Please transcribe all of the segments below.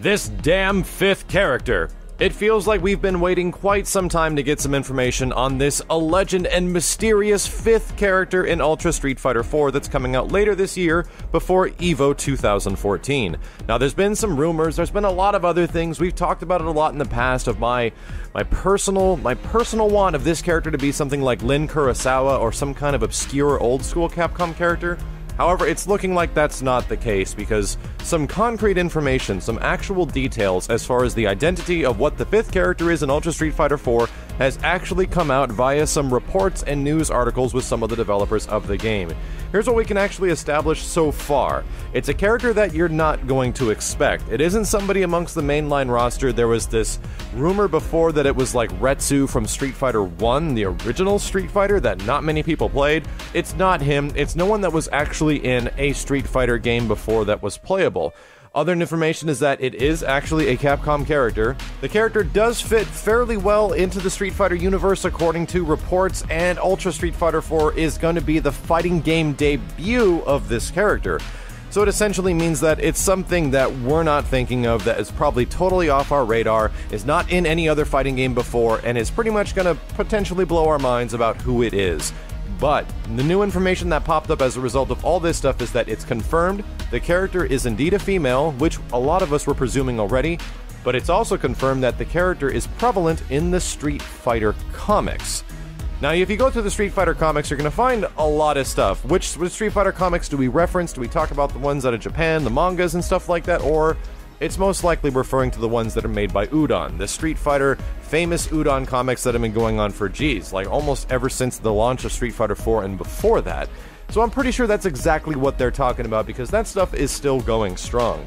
This damn fifth character. It feels like we've been waiting quite some time to get some information on this alleged and mysterious fifth character in Ultra Street Fighter 4 that's coming out later this year before EVO 2014. Now, there's been some rumors, there's been a lot of other things, we've talked about it a lot in the past of my personal want of this character to be something like Lin Kurosawa or some kind of obscure old school Capcom character. However, it's looking like that's not the case because some concrete information, some actual details as far as the identity of what the fifth character is in Ultra Street Fighter 4 has actually come out via some reports and news articles with some of the developers of the game. Here's what we can actually establish so far. It's a character that you're not going to expect. It isn't somebody amongst the mainline roster. There was this rumor before that it was like Retsu from Street Fighter 1, the original Street Fighter that not many people played. It's not him. It's no one that was actually in a Street Fighter game before that was playable. Other information is that it is actually a Capcom character. The character does fit fairly well into the Street Fighter universe according to reports, and Ultra Street Fighter 4 is going to be the fighting game debut of this character. So it essentially means that it's something that we're not thinking of, that is probably totally off our radar, is not in any other fighting game before, and is pretty much going to potentially blow our minds about who it is. But the new information that popped up as a result of all this stuff is that it's confirmed the character is indeed a female, which a lot of us were presuming already, but it's also confirmed that the character is prevalent in the Street Fighter comics. Now, if you go through the Street Fighter comics, you're going to find a lot of stuff. Which Street Fighter comics do we reference? Do we talk about the ones out of Japan, the mangas and stuff like that, or it's most likely referring to the ones that are made by Udon, the Street Fighter famous Udon comics that have been going on for like almost ever since the launch of Street Fighter 4 and before that. So I'm pretty sure that's exactly what they're talking about because that stuff is still going strong.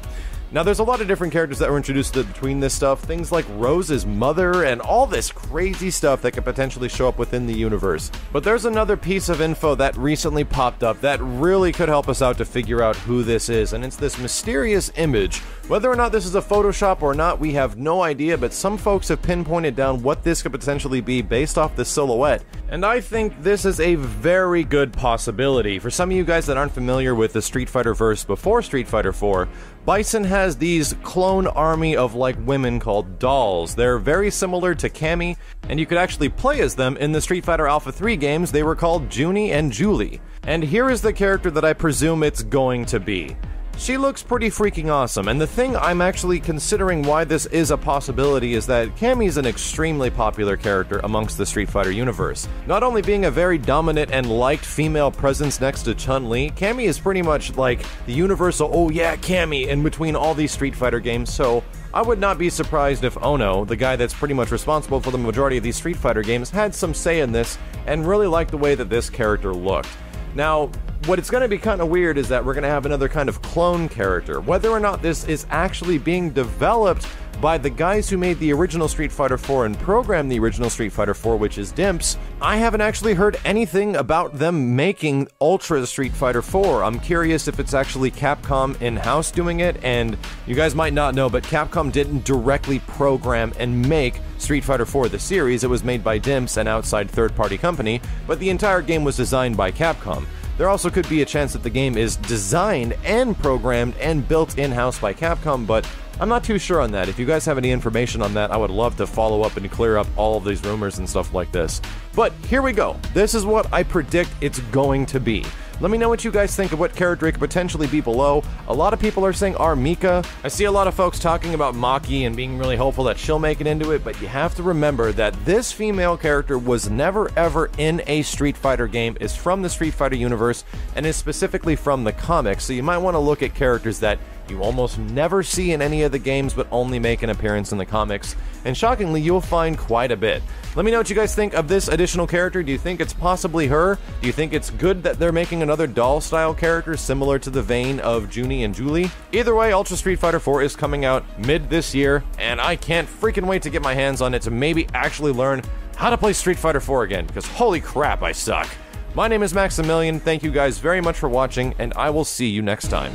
Now, there's a lot of different characters that were introduced between this stuff, things like Rose's mother and all this crazy stuff that could potentially show up within the universe. But there's another piece of info that recently popped up that really could help us out to figure out who this is, and it's this mysterious image. Whether or not this is a Photoshop or not, we have no idea, but some folks have pinpointed down what this could potentially be based off the silhouette. And I think this is a very good possibility. For some of you guys that aren't familiar with the Street Fighter verse before Street Fighter 4, Bison has these clone army of like women called dolls. They're very similar to Cammy, and you could actually play as them in the Street Fighter Alpha 3 games. They were called Junie and Julie. And here is the character that I presume it's going to be. She looks pretty freaking awesome, and the thing I'm actually considering why this is a possibility is that Cammy's an extremely popular character amongst the Street Fighter universe. Not only being a very dominant and liked female presence next to Chun-Li, Cammy is pretty much like the universal, oh yeah, Cammy, in between all these Street Fighter games, so I would not be surprised if Ono, the guy that's pretty much responsible for the majority of these Street Fighter games, had some say in this and really liked the way that this character looked. Now, what it's going to be kind of weird is that we're going to have another kind of clone character. Whether or not this is actually being developed by the guys who made the original Street Fighter 4 and programmed the original Street Fighter 4, which is Dimps, I haven't actually heard anything about them making Ultra Street Fighter 4. I'm curious if it's actually Capcom in-house doing it, and you guys might not know, but Capcom didn't directly program and make Street Fighter 4 the series. It was made by Dimps, an outside third-party company, but the entire game was designed by Capcom. There also could be a chance that the game is designed and programmed and built in-house by Capcom, but I'm not too sure on that. If you guys have any information on that, I would love to follow up and clear up all of these rumors and stuff like this. But here we go. This is what I predict it's going to be. Let me know what you guys think of what character it could potentially be below. A lot of people are saying Mika. I see a lot of folks talking about Maki and being really hopeful that she'll make it into it, but you have to remember that this female character was never ever in a Street Fighter game, is from the Street Fighter universe, and is specifically from the comics, so you might want to look at characters that you almost never see in any of the games but only make an appearance in the comics, and shockingly you'll find quite a bit. Let me know what you guys think of this additional character. Do you think it's possibly her? Do you think it's good that they're making another doll-style character similar to the vein of Junie and Julie? Either way, Ultra Street Fighter 4 is coming out mid this year, and I can't freaking wait to get my hands on it to maybe actually learn how to play Street Fighter 4 again, because holy crap, I suck. My name is Maximilian, thank you guys very much for watching, and I will see you next time.